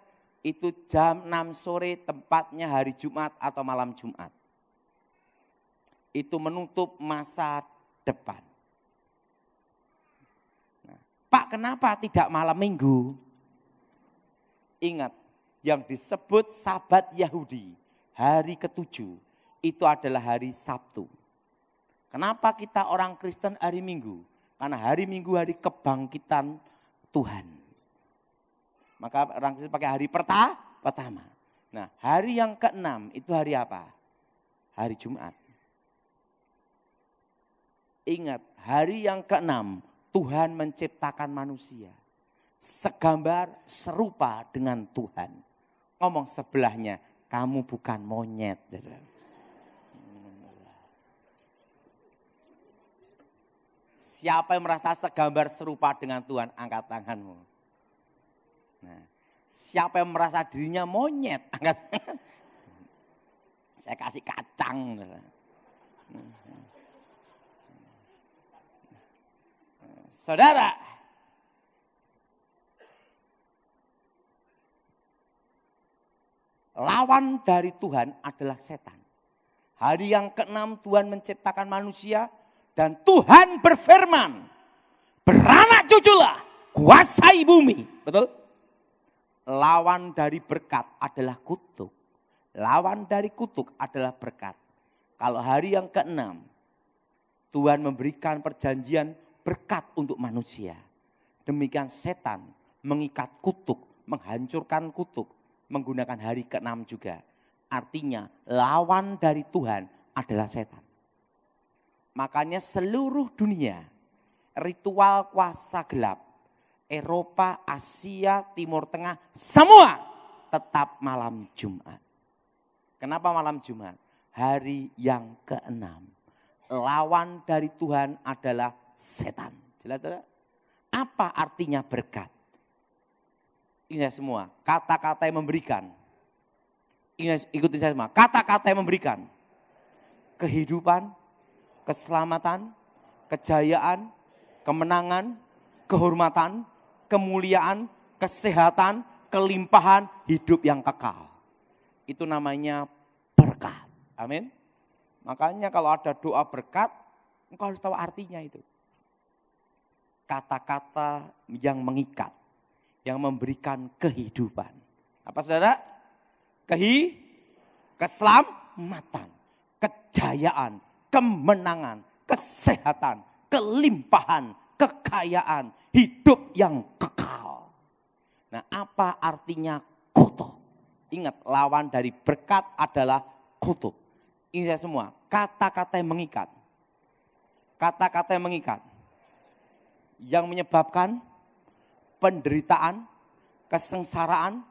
itu jam 6 sore tempatnya hari Jumat atau malam Jumat. Itu menutup masa depan. Nah, Pak, kenapa tidak malam Minggu? Ingat, yang disebut Sabat Yahudi, hari ke-7, itu adalah hari Sabtu. Kenapa kita orang Kristen hari Minggu? Karena hari Minggu hari kebangkitan Tuhan. Maka orang Kristen pakai hari pertama. Nah, hari yang ke-6 itu hari apa? Hari Jumat. Ingat, hari yang ke-6 Tuhan menciptakan manusia. Segambar serupa dengan Tuhan. Ngomong sebelahnya, kamu bukan monyet. Siapa yang merasa segambar serupa dengan Tuhan, angkat tanganmu. Nah, siapa yang merasa dirinya monyet, angkat tangan. Saya kasih kacang. Saudara, lawan dari Tuhan adalah setan. Hari yang ke-6 Tuhan menciptakan manusia dan Tuhan berfirman, beranak cuculah, kuasai bumi. Betul? Lawan dari berkat adalah kutuk. Lawan dari kutuk adalah berkat. Kalau hari yang ke-6 Tuhan memberikan perjanjian berkat untuk manusia. Demikian setan mengikat kutuk, menghancurkan kutuk, menggunakan hari ke-6 juga. Artinya lawan dari Tuhan adalah setan. Makanya seluruh dunia, ritual kuasa gelap, Eropa, Asia, Timur Tengah, semua tetap malam Jumat. Kenapa malam Jumat? Hari yang ke-6. Lawan dari Tuhan adalah setan. Jelas tidak? Apa artinya berkat? Ini semua, kata-kata yang memberikan. Ikutin saya semua, kata-kata yang memberikan. Kehidupan, keselamatan, kejayaan, kemenangan, kehormatan, kemuliaan, kesehatan, kelimpahan, hidup yang kekal. Itu namanya berkat. Amin. Makanya kalau ada doa berkat, engkau harus tahu artinya itu. Kata-kata yang mengikat, yang memberikan kehidupan. Apa saudara? Keselamatan, kejayaan, kemenangan, kesehatan, kelimpahan, kekayaan, hidup yang kekal. Nah, apa artinya kutuk? Ingat, lawan dari berkat adalah kutuk. Ini semua, kata-kata yang mengikat. Kata-kata yang mengikat. Yang menyebabkan penderitaan, kesengsaraan,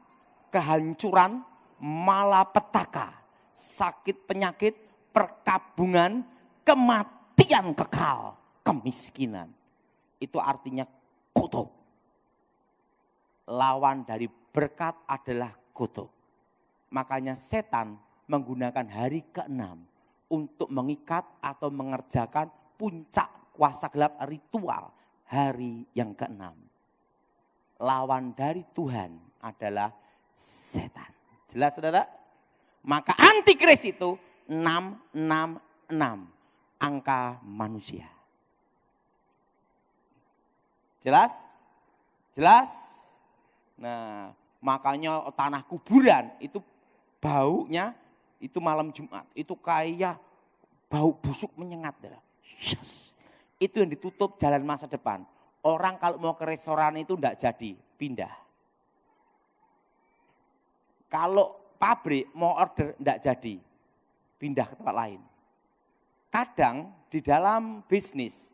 kehancuran, malapetaka, sakit penyakit, perkabungan, kematian kekal, kemiskinan. Itu artinya kutuk. Lawan dari berkat adalah kutuk. Makanya setan menggunakan hari ke-6 untuk mengikat atau mengerjakan puncak kuasa gelap ritual hari yang ke-6. Lawan dari Tuhan adalah setan. Jelas saudara? Maka antikris itu 666, angka manusia. Jelas? Jelas? Nah, makanya tanah kuburan itu baunya itu malam Jumat. Itu kayak bau busuk menyengat. Yes. Itu yang ditutup jalan masa depan. Orang kalau mau ke restoran itu enggak jadi, pindah. Kalau pabrik mau order enggak jadi, pindah ke tempat lain. Kadang di dalam bisnis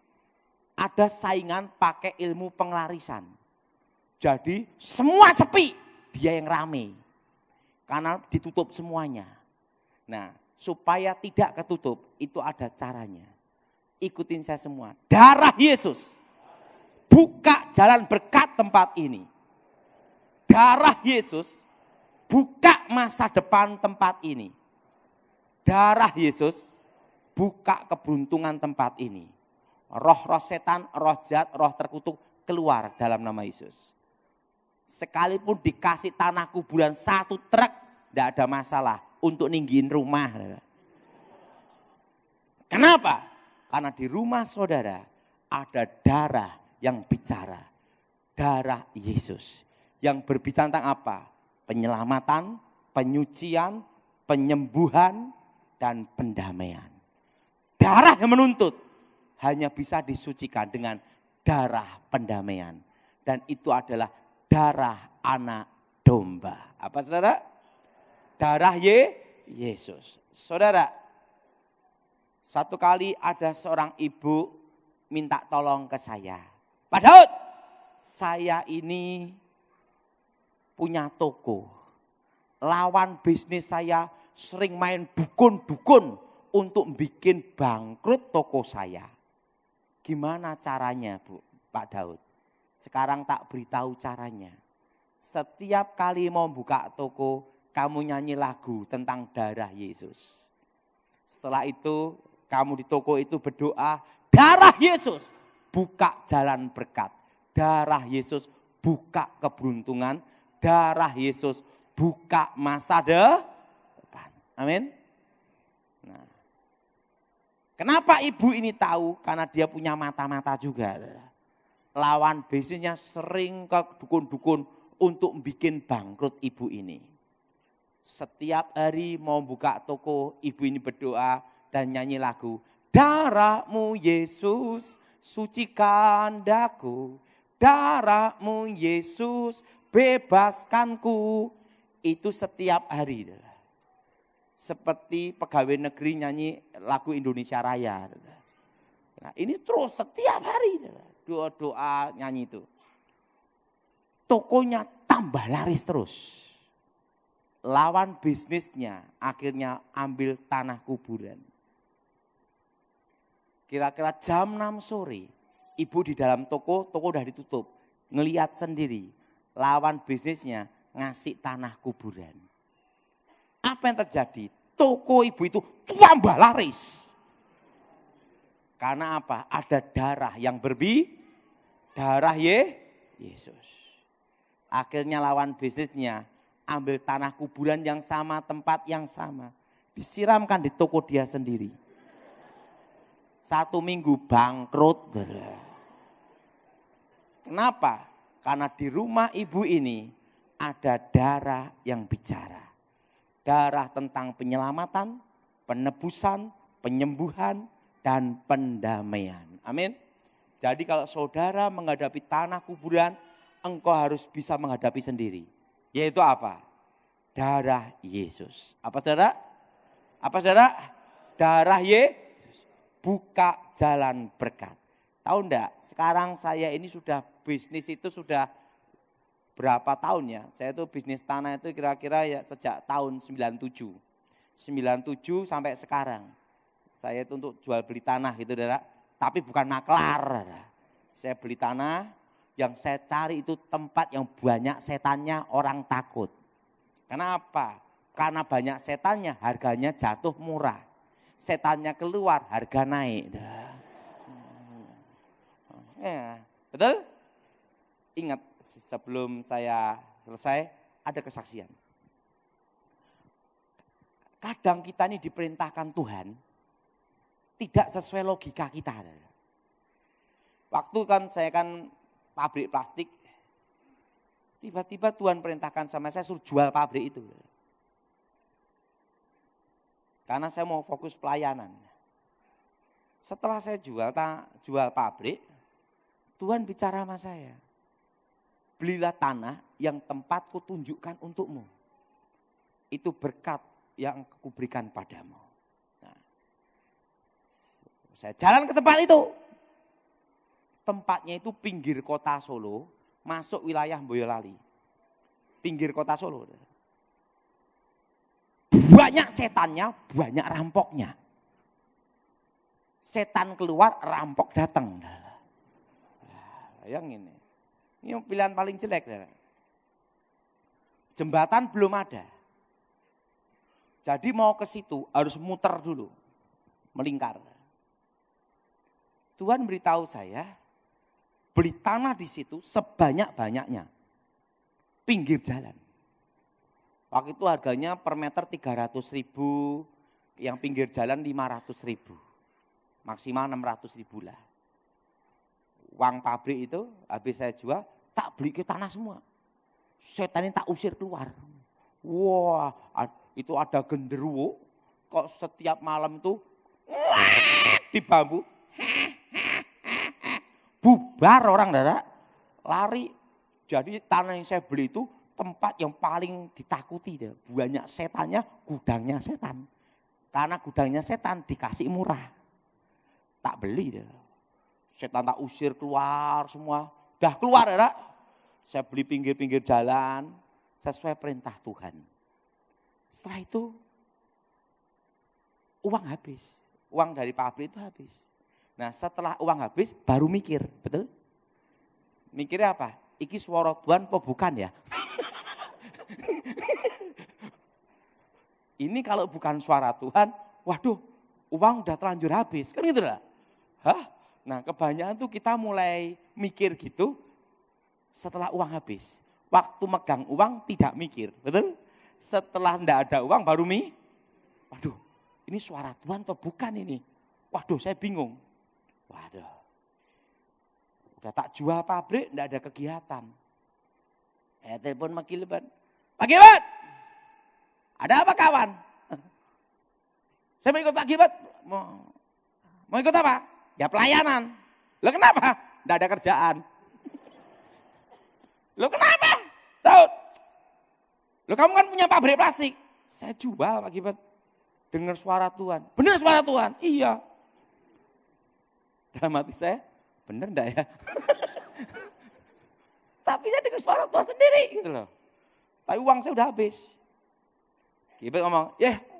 ada saingan pakai ilmu penglarisan. Jadi semua sepi, dia yang rame. Karena ditutup semuanya. Nah, supaya tidak ketutup, itu ada caranya. Ikutin saya semua. Darah Yesus buka jalan berkat tempat ini. Darah Yesus buka masa depan tempat ini. Darah Yesus buka keberuntungan tempat ini. Roh-roh setan, roh jahat, roh terkutuk keluar dalam nama Yesus. Sekalipun dikasih tanah kuburan 1 truk, tidak ada masalah untuk ninggiin rumah. Kenapa? Karena di rumah saudara ada darah yang bicara. Darah Yesus. Yang berbicara tentang apa? Penyelamatan, penyucian, penyembuhan, dan pendamaian. Darah yang menuntut hanya bisa disucikan dengan darah pendamaian. Dan itu adalah darah anak domba. Apa saudara? Darah Yesus. Saudara, satu kali ada seorang ibu minta tolong ke saya. Pak Daud, saya ini punya toko. Lawan bisnis saya sering main dukun-dukun untuk bikin bangkrut toko saya. Gimana caranya, Bu, Pak Daud? Sekarang tak beritahu caranya. Setiap kali mau buka toko, kamu nyanyi lagu tentang darah Yesus. Setelah itu, kamu di toko itu berdoa, darah Yesus buka jalan berkat. Darah Yesus buka keberuntungan. Darah Yesus buka masa depan. Amin. Nah, kenapa ibu ini tahu? Karena dia punya mata-mata juga. Lawan bisnisnya sering ke dukun-dukun untuk bikin bangkrut ibu ini. Setiap hari mau buka toko, ibu ini berdoa dan nyanyi lagu. Darahmu Yesus sucikan daku, darahmu Yesus bebaskanku. Itu setiap hari. Seperti pegawai negeri nyanyi lagu Indonesia Raya. Nah, ini terus setiap hari. Doa-doa nyanyi itu. Tokonya tambah laris terus. Lawan bisnisnya akhirnya ambil tanah kuburan. Kira-kira jam 6 sore, ibu di dalam toko udah ditutup. Ngelihat sendiri, lawan bisnisnya ngasih tanah kuburan. Apa yang terjadi? Toko ibu itu tambah laris. Karena apa? Ada darah yang darah Yesus. Akhirnya lawan bisnisnya ambil tanah kuburan yang sama, tempat yang sama. Disiramkan di toko dia sendiri. 1 minggu bangkrut. Kenapa? Karena di rumah ibu ini ada darah yang bicara. Darah tentang penyelamatan, penebusan, penyembuhan, dan pendamaian. Amin. Jadi kalau saudara menghadapi tanah kuburan, engkau harus bisa menghadapi sendiri. Yaitu apa? Darah Yesus. Apa saudara? Apa saudara? Darah Yesus. Buka jalan berkat. Tahu enggak? Sekarang saya ini sudah bisnis itu sudah berapa tahun ya? Saya itu bisnis tanah itu kira-kira ya sejak tahun 97. 97 sampai sekarang. Saya itu untuk jual beli tanah gitu, saudara. Tapi bukan maklar, saudara. Saya beli tanah, yang saya cari itu tempat yang banyak setannya, orang takut. Kenapa? Karena banyak setannya, harganya jatuh murah. Setannya keluar, harga naik. Ya, betul? Ingat sebelum saya selesai, ada kesaksian. Kadang kita ini diperintahkan Tuhan, tidak sesuai logika kita. Waktu kan saya kan pabrik plastik, tiba-tiba Tuhan perintahkan sama saya suruh jual pabrik itu. Karena saya mau fokus pelayanan. Setelah saya jual pabrik, Tuhan bicara sama saya. Belilah tanah yang tempatku tunjukkan untukmu. Itu berkat yang aku berikan padamu. Nah, saya jalan ke tempat itu. Tempatnya itu pinggir kota Solo, masuk wilayah Boyolali. Pinggir kota Solo. Banyak setannya, banyak rampoknya. Setan keluar, rampok datang. Yang ini pilihan paling jelek. Jembatan belum ada. Jadi mau ke situ harus muter dulu, melingkar. Tuhan beritahu saya, beli tanah di situ sebanyak-banyaknya. pinggir jalan. Waktu itu harganya per meter 300.000, yang pinggir jalan 500.000. Maksimal 600.000 lah. Uang pabrik itu habis saya jual, tak beli ke tanah semua. Setan ini tak usir keluar. Wah, itu ada genderuwo, kok setiap malam tuh di bambu. Bubar orang Dara, lari. Jadi tanah yang saya beli itu tempat yang paling ditakuti. Banyak setannya, gudangnya setan. Karena gudangnya setan dikasih murah. Tak beli. Setan tak usir keluar semua. Dah keluar Dara. Saya beli pinggir-pinggir jalan sesuai perintah Tuhan. Setelah itu uang habis. Uang dari pabrik itu habis. Nah setelah uang habis baru mikir, betul? Mikirnya apa? Iki suara Tuhan apa bukan ya? Ini kalau bukan suara Tuhan, waduh uang udah terlanjur habis. Kan gitu lah. Hah? Nah kebanyakan tuh kita mulai mikir gitu setelah uang habis. Waktu megang uang tidak mikir, betul? Setelah enggak ada uang baru waduh ini suara Tuhan atau bukan ini? Waduh saya bingung. Waduh, udah tak jual pabrik, enggak ada kegiatan. Telepon Pak Gilbert. Pak Gilbert, ada apa kawan? Saya mau ikut Pak Gilbert. Mau ikut apa? Ya pelayanan. Loh kenapa? Enggak ada kerjaan. Loh kenapa? Tahu? Loh kamu kan punya pabrik plastik. Saya jual Pak Gilbert. Dengar suara Tuhan. Benar suara Tuhan? Iya. Dalam hati saya, benar enggak ya? Tapi saya dengar suara Tuhan sendiri gitu loh. Tapi uang saya udah habis. Gilbert ngomong,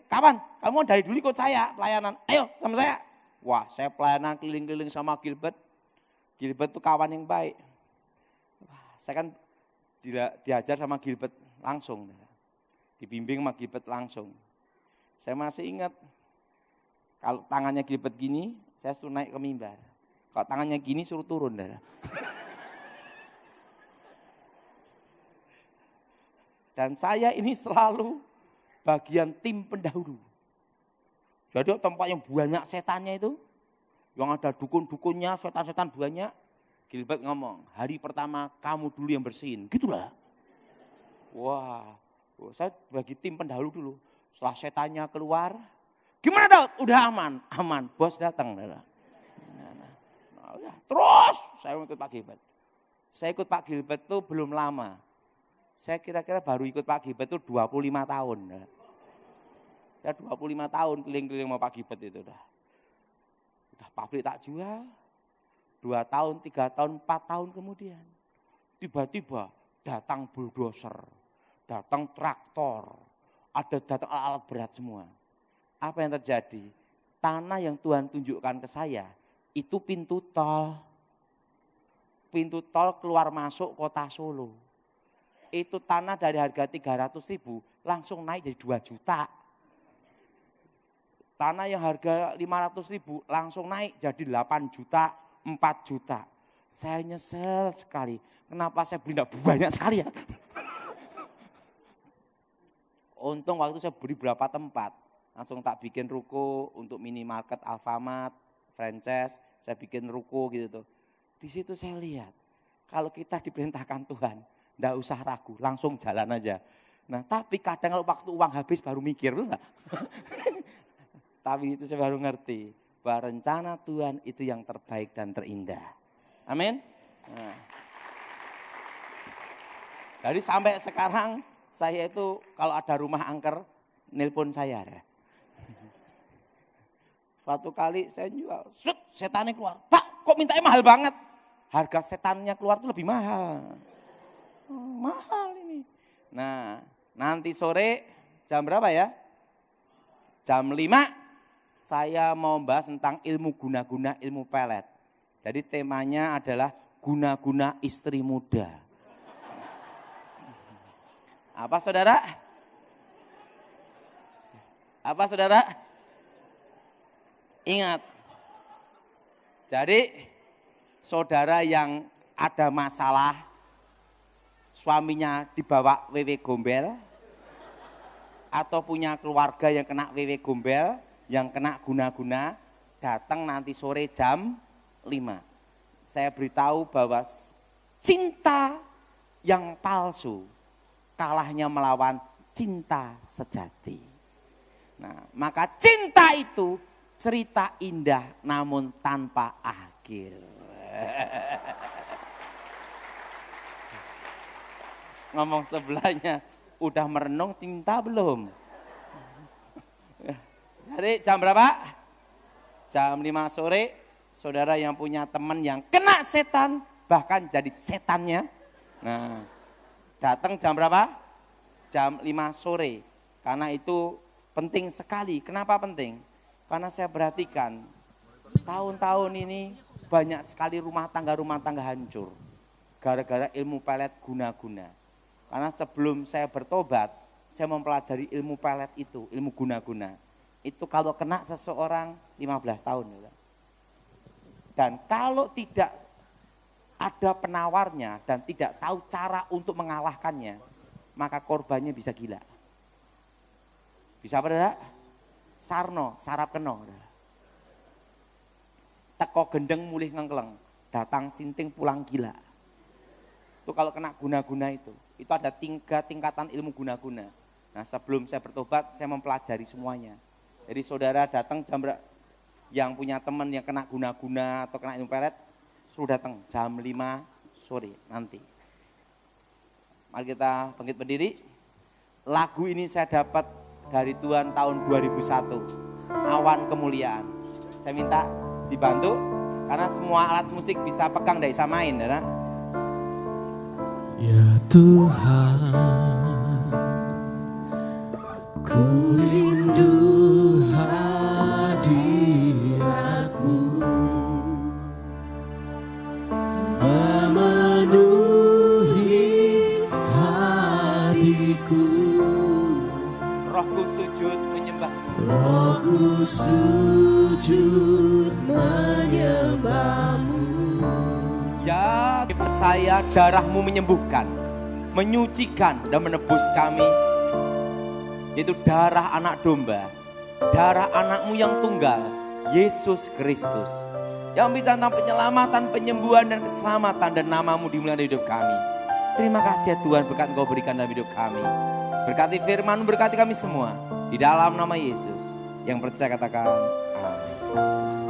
kapan? Kamu dari dulu ikut saya pelayanan. Ayo sama saya. Wah saya pelayanan keliling-keliling sama Gilbert. Gilbert tuh kawan yang baik. Wah, saya kan diajar sama Gilbert langsung. Dibimbing sama Gilbert langsung. Saya masih ingat. Kalau tangannya Gilbert gini, saya suruh naik ke mimbar. Kalau tangannya gini suruh turun. Dan saya ini selalu bagian tim pendahulu. Jadi tempat yang banyak setannya itu, yang ada dukun-dukunnya, setan-setan banyak. Gilbert ngomong, hari pertama kamu dulu yang bersihin, gitulah. Wah, saya bagi tim pendahulu dulu. Setelah setannya keluar, gimana Daud? Udah aman, aman. Bos datang. Nah, terus saya ikut Pak Gilbert. Saya ikut Pak Gilbert itu belum lama. Saya kira-kira baru ikut Pak Gilbert itu 25 tahun. Saya 25 tahun keliling-keliling sama Pak Gilbert itu udah. Udah pabrik tak jual. 2 tahun, 3 tahun, 4 tahun kemudian. Tiba-tiba datang bulldozer, datang traktor, ada datang alat berat semua. Apa yang terjadi? Tanah yang Tuhan tunjukkan ke saya, itu pintu tol. Pintu tol keluar masuk kota Solo. Itu tanah dari harga 300.000 langsung naik jadi 2 juta. Tanah yang harga 500.000 langsung naik jadi 8 juta, 4 juta. Saya nyesel sekali. Kenapa saya beli banyak sekali ya? Untung waktu saya beli berapa tempat. Langsung tak bikin ruko untuk minimarket Alfamart, franchise, saya bikin ruko gitu tuh. Di situ saya lihat, kalau kita diperintahkan Tuhan, enggak usah ragu, langsung jalan aja. Nah tapi kadang kalau waktu uang habis baru mikir, enggak? Tapi itu saya baru ngerti, bahwa rencana Tuhan itu yang terbaik dan terindah. Amin. Nah. Jadi sampai sekarang saya itu kalau ada rumah angker, nelpon saya. Suatu kali saya jual, setannya keluar. Pak kok mintanya mahal banget? Harga setannya keluar itu lebih mahal. Mahal ini. Nah nanti sore jam berapa ya? Jam 5 saya mau bahas tentang ilmu guna-guna ilmu pelet. Jadi temanya adalah guna-guna istri muda. Apa saudara? Apa saudara? Ingat. Jadi saudara yang ada masalah, suaminya dibawa wewe gombel, atau punya keluarga yang kena wewe gombel, yang kena guna-guna, datang nanti sore jam 5. Saya beritahu bahwa cinta yang palsu kalahnya melawan cinta sejati. Nah, maka cinta itu cerita indah namun tanpa akhir. Ngomong sebelahnya, udah merenung cinta belum? Jadi jam berapa? Jam 5 sore, saudara yang punya teman yang kena setan, bahkan jadi setannya. Nah, datang jam berapa? Jam 5 sore. Karena itu penting sekali. Kenapa penting? Karena saya perhatikan, tahun-tahun ini banyak sekali rumah tangga hancur. Gara-gara ilmu pelet guna-guna. Karena sebelum saya bertobat, saya mempelajari ilmu pelet itu, ilmu guna-guna. Itu kalau kena seseorang 15 tahun. Dan kalau tidak ada penawarnya dan tidak tahu cara untuk mengalahkannya, maka korbannya bisa gila. Bisa apa enggak? Sarno, sarap keno. Teko gendeng mulih ngengkleng, datang sinting pulang gila. Itu kalau kena guna-guna itu ada 3 tingkatan ilmu guna-guna. Nah, sebelum saya bertobat, saya mempelajari semuanya. Jadi saudara datang yang punya teman yang kena guna-guna atau kena ilmu pelet, suruh datang jam 5 sore nanti. Mari kita bangkit berdiri. Lagu ini saya dapat dari Tuhan tahun 2001, Awan Kemuliaan. Saya minta dibantu, karena semua alat musik bisa pegang, tidak bisa main. Ya Tuhan, ku rindu hadirat-Mu, memenuhi hatiku. Rohku sujud menyembah, Rohku sujud menyembah-Mu. ya percaya darah-Mu menyembuhkan, menyucikan dan menebus kami. Yaitu darah anak domba, darah anak-Mu yang tunggal, Yesus Kristus, yang bisa tentang penyelamatan, penyembuhan dan keselamatan, dan nama-Mu dimuliakan dalam hidup kami. Terima kasih ya Tuhan, berkat Engkau berikan dalam hidup kami. Berkati firman-Mu, berkati kami semua. Di dalam nama Yesus. Yang percaya katakan amin.